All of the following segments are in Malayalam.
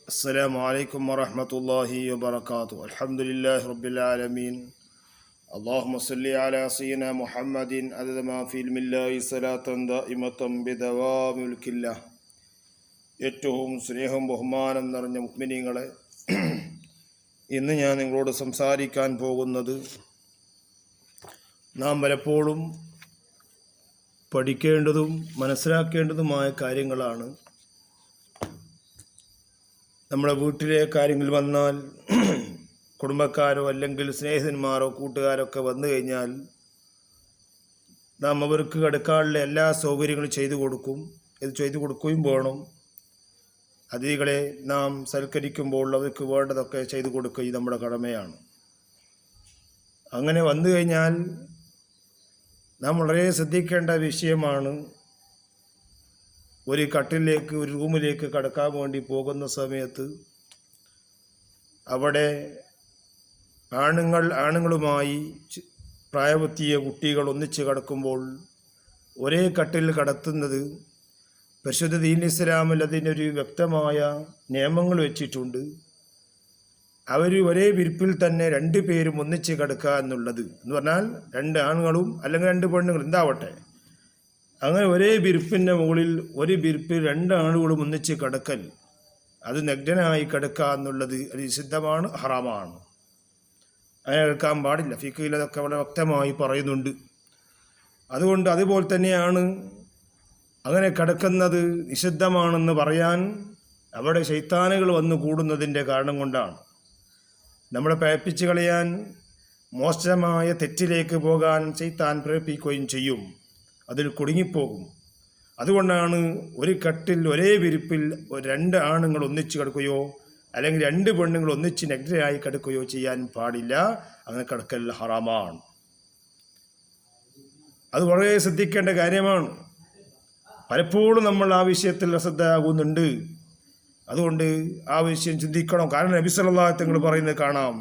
السلام عليكم ورحمة الله وبركاته. الحمد لله رب العالمين. اللهم صل على سيدنا محمد عدد ما في علم الله صلاة دائمة بدوام ملك الله. ഏറ്റവും സ്നേഹം ബഹുമാനം നിറഞ്ഞ മുഅ്മിനീങ്ങളെ, ഇന്ന് ഞാൻ നിങ്ങളോട് സംസാരിക്കാൻ പോകുന്നത് നാം പലപ്പോഴും പഠിക്കേണ്ടതും മനസ്സിലാക്കേണ്ടതുമായ കാര്യങ്ങളാണ്. നമ്മുടെ വീട്ടിലെ കാര്യങ്ങൾ വന്നാൽ, കുടുംബക്കാരോ അല്ലെങ്കിൽ സ്നേഹിതന്മാരോ കൂട്ടുകാരൊക്കെ വന്നു കഴിഞ്ഞാൽ നാം അവർക്ക് കിടക്കാനുള്ള എല്ലാ സൗകര്യങ്ങളും ചെയ്തു കൊടുക്കും. ഇത് ചെയ്തു കൊടുക്കുകയും വേണം. അതിഥികളെ നാം സൽക്കരിക്കുമ്പോൾ അവർക്ക് വേണ്ടതൊക്കെ ചെയ്തു കൊടുക്കുകയും നമ്മുടെ കടമയാണ്. അങ്ങനെ വന്നു കഴിഞ്ഞാൽ നാം വളരെ ശ്രദ്ധിക്കേണ്ട വിഷയമാണ്. ഒരു കട്ടിലേക്ക്, ഒരു റൂമിലേക്ക് കടക്കാൻ വേണ്ടി പോകുന്ന സമയത്ത് അവിടെ ആണുങ്ങളുമായി പ്രായപൂർത്തിയ കുട്ടികൾ ഒന്നിച്ച് കിടക്കുമ്പോൾ ഒരേ കട്ടിൽ കടത്തുന്നത് പരിശുദ്ധ ദീൻ ഇസ്ലാമിൽ അതിനൊരു വ്യക്തമായ നിയമങ്ങൾ വെച്ചിട്ടുണ്ട്. അവർ ഒരേ വിരിപ്പിൽ തന്നെ രണ്ടു പേരും ഒന്നിച്ച് കിടക്കുക എന്നുള്ളത് എന്ന് പറഞ്ഞാൽ രണ്ട് ആണുങ്ങളും അല്ലെങ്കിൽ രണ്ട് പെണ്ണുങ്ങളും എന്താവട്ടെ, അങ്ങനെ ഒരേ വിരിപ്പിൻ്റെ മുകളിൽ ഒരു വിരിപ്പിൽ രണ്ട് ആളുകളും ഒന്നിച്ച് കിടക്കൽ, അത് നഗ്നനായി കിടക്കുക എന്നുള്ളത് അത് നിഷിദ്ധമാണ്, ഹറാമാണ്. അങ്ങനെ കിടക്കാൻ പാടില്ല. ഫിഖിൽ അതൊക്കെ വളരെ വ്യക്തമായി പറയുന്നുണ്ട്. അതുകൊണ്ട് അതുപോലെ തന്നെയാണ് അങ്ങനെ കിടക്കുന്നത് നിഷിദ്ധമാണെന്ന് പറയാൻ അവിടെ ശൈത്താനുകൾ വന്നു കൂടുന്നതിൻ്റെ കാരണം കൊണ്ടാണ്. നമ്മളെ പഴപ്പിച്ച് കളയാൻ, മോശമായ തെറ്റിലേക്ക് പോകാൻ ശൈത്താൻ പ്രേരിപ്പിക്കുകയും ചെയ്യും. അതിൽ കുടുങ്ങിപ്പോകും. അതുകൊണ്ടാണ് ഒരു കട്ടിൽ ഒരേ വിരിപ്പിൽ രണ്ട് ആണുങ്ങൾ ഒന്നിച്ച് കിടക്കുകയോ അല്ലെങ്കിൽ രണ്ട് പെണ്ണുങ്ങൾ ഒന്നിച്ച് നഗ്നരായി കിടക്കുകയോ ചെയ്യാൻ പാടില്ല. അങ്ങനെ കിടക്കൽ ഹറാമാണ്. അത് വളരെ ശ്രദ്ധിക്കേണ്ട കാര്യമാണ്. പലപ്പോഴും നമ്മൾ ആ വിഷയത്തിൽ അശ്രദ്ധയാകുന്നുണ്ട്. അതുകൊണ്ട് ആ വിഷയം ചിന്തിക്കണം. കാരണം നബി സല്ലല്ലാഹു അലൈഹി വസല്ലം പറയുന്നത് കാണാം,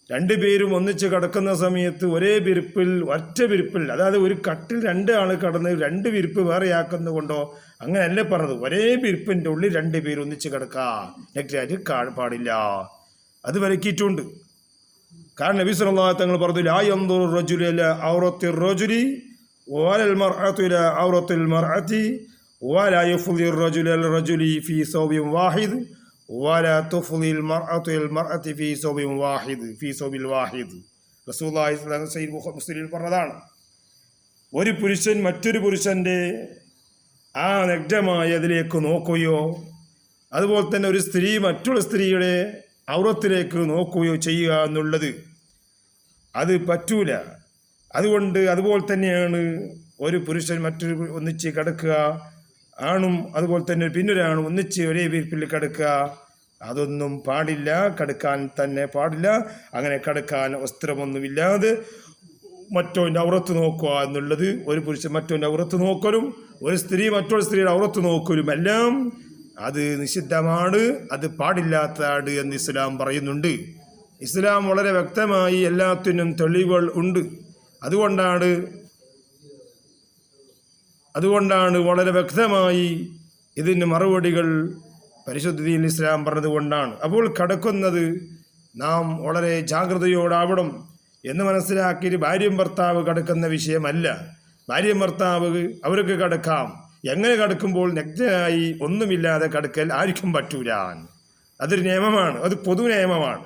രണ്ടുപേരും ഒന്നിച്ച് കിടക്കുന്ന സമയത്ത് ഒരേ വിരിപ്പിൽ, ഒറ്റ വിരിപ്പിൽ, അതായത് ഒരു കട്ടിൽ രണ്ട് ആൾ കിടന്ന് രണ്ട് വിരിപ്പ് വേറെയാക്കുന്നത് കൊണ്ടോ അങ്ങനെയല്ലേ പറഞ്ഞത്. ഒരേ വിരിപ്പിൻ്റെ ഉള്ളിൽ രണ്ട് പേര് ഒന്നിച്ച് കിടക്കാൻ പാടില്ല. അത് വിലക്കിയിട്ടുണ്ട്. കാരണം നബി സല്ലല്ലാഹു അലൈഹി വസല്ലം പറഞ്ഞു, ലാ യൻദുറു റജുലു ഇലാ ഔറത്തി റജുലി വലൽ മർഅതു ഇലാ ഔറത്തിൽ മർഅതി വലാ യഫ്ളി റജുലു ഇലാ റജുലി ഫീ സൗബിൻ വാഹിദ് വലാ തുഫ്ളിൽ മർഅതു ഇൽ മർഅതി ഫീ സൗബിൻ വാഹിദ് ഫീ സൗബിൽ വാഹിദ്. റസൂലുള്ളാഹി സ്വല്ലല്ലാഹു അലൈഹി വസല്ലം മുസ്ലിമിൽ പറഞ്ഞതാണ്, ഒരു പുരുഷൻ മറ്റൊരു പുരുഷൻ്റെ ആ നഗ്നമായ അതിലേക്ക് നോക്കുകയോ അതുപോലെ തന്നെ ഒരു സ്ത്രീ മറ്റുള്ള സ്ത്രീയുടെ ഔറത്തിലേക്ക് നോക്കുകയോ ചെയ്യുക എന്നുള്ളത് അത് പറ്റൂല. അതുപോലെ തന്നെയാണ് ഒരു പുരുഷൻ മറ്റൊരു ഒന്നിച്ച് കിടക്കുക, ആണും അതുപോലെ തന്നെ പിന്നൊരാണും ഒന്നിച്ച് ഒരേ വിരിപ്പിൽ കിടക്കുക, അതൊന്നും പാടില്ല. കിടക്കാൻ തന്നെ പാടില്ല. അങ്ങനെ കിടക്കാൻ വസ്ത്രമൊന്നുമില്ലാതെ മറ്റവൻ്റെ ഔറത്ത് നോക്കുക എന്നുള്ളത്, ഒരു പുരുഷൻ മറ്റവൻ്റെ ഔറത്ത് നോക്കലും ഒരു സ്ത്രീ മറ്റൊരു സ്ത്രീയുടെ ഔറത്ത് നോക്കലും എല്ലാം അത് നിഷിദ്ധമാണ്. അത് പാടില്ലാത്തതാണ് എന്ന് ഇസ്ലാം പറയുന്നുണ്ട്. ഇസ്ലാം വളരെ വ്യക്തമായി എല്ലാത്തിനും തെളിവുകൾ ഉണ്ട്. അതുകൊണ്ടാണ് വളരെ വ്യക്തമായി ഇതിന് മറുപടികൾ പരിശുദ്ധ ദീൻ ഇസ്ലാം പറഞ്ഞതുകൊണ്ടാണ്. അപ്പോൾ കിടക്കുന്നത് നാം വളരെ ജാഗ്രതയോടാവണം എന്ന് മനസ്സിലാക്കി. ഭാര്യയും ഭർത്താവ് കിടക്കുന്ന വിഷയമല്ല. ഭാര്യയും ഭർത്താവ് അവർക്ക് കിടക്കാം. എങ്ങനെ കിടക്കുമ്പോൾ നഗ്നനായി ഒന്നുമില്ലാതെ കിടക്കൽ ആർക്കും പറ്റൂല. അതൊരു നിയമമാണ്, അത് പൊതു നിയമമാണ്.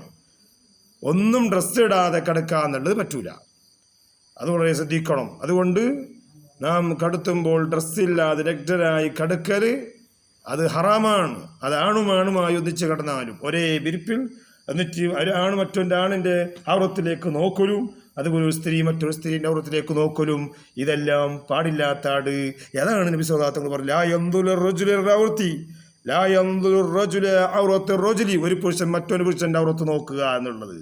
ഒന്നും ഡ്രസ്സ് ഇടാതെ കിടക്കുക എന്നുള്ളത് പറ്റൂല. അത് വളരെ ശ്രദ്ധിക്കണം. അതുകൊണ്ട് നാം കടത്തുമ്പോൾ ഡ്രസ്സില്ലാതെ നഗ്നനായി കിടക്കൽ അത് ഹറാമാണ്. അത് ആണുമായി ഒന്നിച്ച് കിടന്നാലും ഒരേ വിരിപ്പിൽ എന്നിട്ട് ഒരാണ് മറ്റൊൻ്റെ ആണിൻ്റെ ഔറത്തിലേക്ക് നോക്കലും അതുപോലെ ഒരു സ്ത്രീ മറ്റൊരു സ്ത്രീൻ്റെ ഔറത്തിലേക്ക് നോക്കലും ഇതെല്ലാം പാടില്ലാത്താട്. ഏതാണ് നബി സല്ലല്ലാഹു അലൈഹി വസല്ലം പറഞ്ഞു, ലാ യൻദുറു റജുലു ഔറത്തി ലാ യൻദുറു റജുലു ഔറത്തി റജുലി, ഒരു പുരുഷൻ മറ്റൊരു പുരുഷൻ്റെ ഔറത്ത് നോക്കുക എന്നുള്ളത്.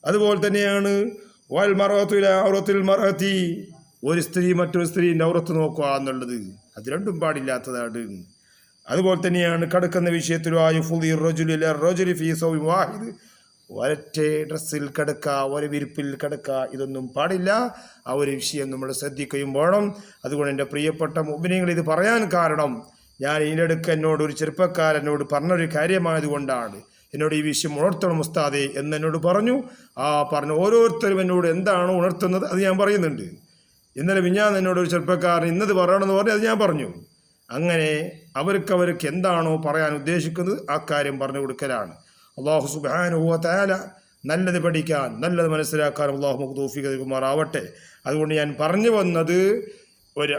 അതുപോലെ തന്നെയാണ് വൽ മർഅതു ഇലാ ഔറത്തിൽ മർഅതി, ഒരു സ്ത്രീ മറ്റൊരു സ്ത്രീൻ്റെ ഔറത്ത് നോക്കുക എന്നുള്ളത്. അത് രണ്ടും പാടില്ലാത്തതാണ്. അതുപോലെ തന്നെയാണ് കിടക്കുന്ന വിഷയത്തിൽ ഒരൊറ്റ ഡ്രസ്സിൽ കിടക്കുക, ഒരു വിരിപ്പിൽ കിടക്കുക, ഇതൊന്നും പാടില്ല. ആ ഒരു വിഷയം നമ്മൾ ശ്രദ്ധിക്കുകയും വേണം. അതുകൊണ്ട് എൻ്റെ പ്രിയപ്പെട്ട മുഅ്മിനീങ്ങൾ, ഇത് പറയാൻ കാരണം ഞാൻ ഇതിനിടയ്ക്ക് എന്നോട് ഒരു ചെറുപ്പക്കാരനോട് പറഞ്ഞൊരു കാര്യമായതുകൊണ്ടാണ് എന്നോട് ഈ വിഷയം ഉണർത്തണം ഉസ്താദേ എന്ന് എന്നോട് പറഞ്ഞു. ആ പറഞ്ഞ ഓരോരുത്തരും എന്നോട് എന്താണോ ഉണർത്തുന്നത് അത് ഞാൻ പറയുന്നുണ്ട്. ഇന്നലെ മിഞ്ഞാന്ന് എന്നോട് ഒരു ചെറുപ്പക്കാരൻ ഇന്നത് പറയണമെന്ന് പറഞ്ഞു, അത് ഞാൻ പറഞ്ഞു. അങ്ങനെ അവർക്ക് എന്താണോ പറയാൻ ഉദ്ദേശിക്കുന്നത് ആ കാര്യം പറഞ്ഞു കൊടുക്കലാണ്. അല്ലാഹു സുബ്ഹാനഹു വ തആല നല്ലത് പഠിക്കാൻ നല്ലത് മനസ്സിലാക്കാൻ അല്ലാഹു നമുക്ക് തൗഫീഖ് നൽകുമാറാവട്ടെ. അതുകൊണ്ട് ഞാൻ പറഞ്ഞു വന്നത്, ഒരു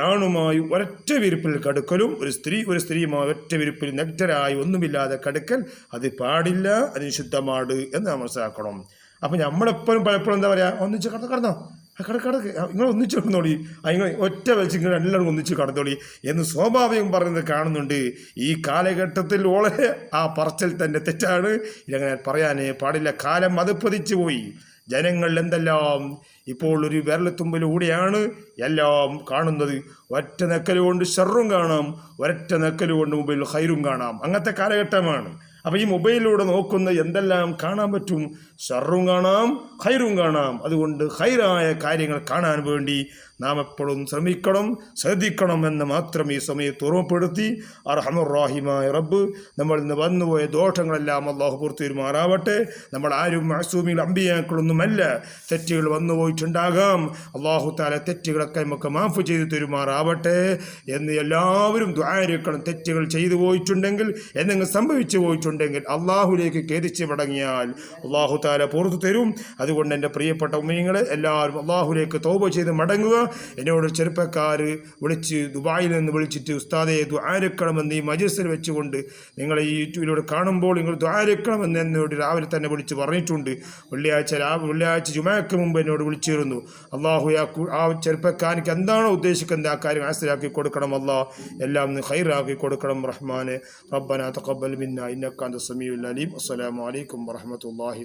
ആണുമായി ഒരൊറ്റ വിരിപ്പിൽ കടുക്കലും ഒരു സ്ത്രീയുമായി ഒറ്റ വിരിപ്പിൽ നെക്ടരായി ഒന്നുമില്ലാതെ കടുക്കൽ അത് പാടില്ല, അത് നിഷിദ്ധമാണ് എന്ന് നാം മനസ്സിലാക്കണം. അപ്പം നമ്മളെപ്പോഴും പലപ്പോഴും എന്താ പറയുക, ഒന്നിച്ച് കടന്നോ കടക്ക് നിങ്ങൾ ഒന്നിച്ച് കിടന്നോളി, നിങ്ങൾ ഒറ്റ വെച്ച് നിങ്ങൾ എല്ലാവരും ഒന്നിച്ച് കടന്നോളി എന്ന് സ്വാഭാവികം പറയുന്നത് കാണുന്നുണ്ട്. ഈ കാലഘട്ടത്തിൽ വളരെ ആ പറച്ചിൽ തന്നെ തെറ്റാണ്. ഇതങ്ങനെ പറയാനേ പാടില്ല. കാലം അത് പതിച്ചു പോയി. ജനങ്ങൾ എന്തെല്ലാം ഇപ്പോൾ ഒരു വിരലത്തുമ്പിലൂടെയാണ് എല്ലാം കാണുന്നത്. ഒറ്റ നെക്കലുകൊണ്ട് ഷർറും കാണാം, ഒരൊറ്റ നെക്കലുകൊണ്ട് മൊബൈൽ ഖൈറും കാണാം. അങ്ങനത്തെ കാലഘട്ടമാണ്. അപ്പോൾ ഈ മൊബൈലിലൂടെ നോക്കുന്ന എന്തെല്ലാം കാണാൻ പറ്റും? ഷർറും കാണാം, ഖൈറും കാണാം. അതുകൊണ്ട് ഖൈറായ കാര്യങ്ങൾ കാണാൻ വേണ്ടി നാം എപ്പോഴും ശ്രദ്ധിക്കണം എന്ന് മാത്രം ഈ സമയത്ത് ഓർമ്മപ്പെടുത്തി, അർഹമുർ റഹീമായ റബ്ബ് നമ്മൾ ഇന്ന് വന്നുപോയ ദോഷങ്ങളെല്ലാം അല്ലാഹു പുറത്തു തരുമാറാവട്ടെ. നമ്മൾ ആരും മഅ്സൂമികൾ അമ്പിയാക്കളൊന്നുമല്ല. തെറ്റുകൾ വന്നുപോയിട്ടുണ്ടാകാം. അല്ലാഹു തആല തെറ്റുകളൊക്കെ നമുക്ക് മാഫ് ചെയ്തു തരുമാറാവട്ടെ എന്ന് എല്ലാവരും ദുആയിരക്കണം. തെറ്റുകൾ ചെയ്തു പോയിട്ടുണ്ടെങ്കിൽ, എന്തെങ്കിലും സംഭവിച്ചു പോയിട്ടുണ്ടെങ്കിൽ അള്ളാഹുലേക്ക് ഖേദിച്ച് മടങ്ങിയാൽ അല്ലാഹു തആല പുറത്തു തരും. അതുകൊണ്ട് എൻ്റെ പ്രിയപ്പെട്ട ഉമ്മീങ്ങളെ എല്ലാവരും അള്ളാഹുലേക്ക് തൗബ ചെയ്ത് മടങ്ങുക. എന്നോട് ചെറുപ്പക്കാർ ദുബായിൽ നിന്ന് വിളിച്ചിട്ട് ഉസ്താദെ ദുആയിരക്കണമെന്ന് ഈ മജ്‌ലിസിൽ വെച്ചുകൊണ്ട് നിങ്ങളെ ഈ യൂട്യൂബിലൂടെ കാണുമ്പോൾ നിങ്ങൾ ദുആയിരക്കണമെന്ന് എന്നോട് രാവിലെ തന്നെ വിളിച്ച് പറഞ്ഞിട്ടുണ്ട്. വെള്ളിയാഴ്ച ജുമാക്ക് മുമ്പ് എന്നോട് വിളിച്ചിരുന്നു. അള്ളാഹു ആ ചെറുപ്പക്കാർക്ക് എന്താണോ ഉദ്ദേശിക്കുന്നത് ആ കാര്യം ഹാസിലാക്കി കൊടുക്കണം. അല്ലാഹ് എല്ലാം ഖൈറാക്കി കൊടുക്കണം. റഹ്മാനെ റബ്ബനാ തഖബ്ബൽ മിന്നാ ഇന്നക അൻത സമീഉൽ അലീം. അസ്സലാമു അലൈക്കും വറഹ്മത്തുള്ളാഹി.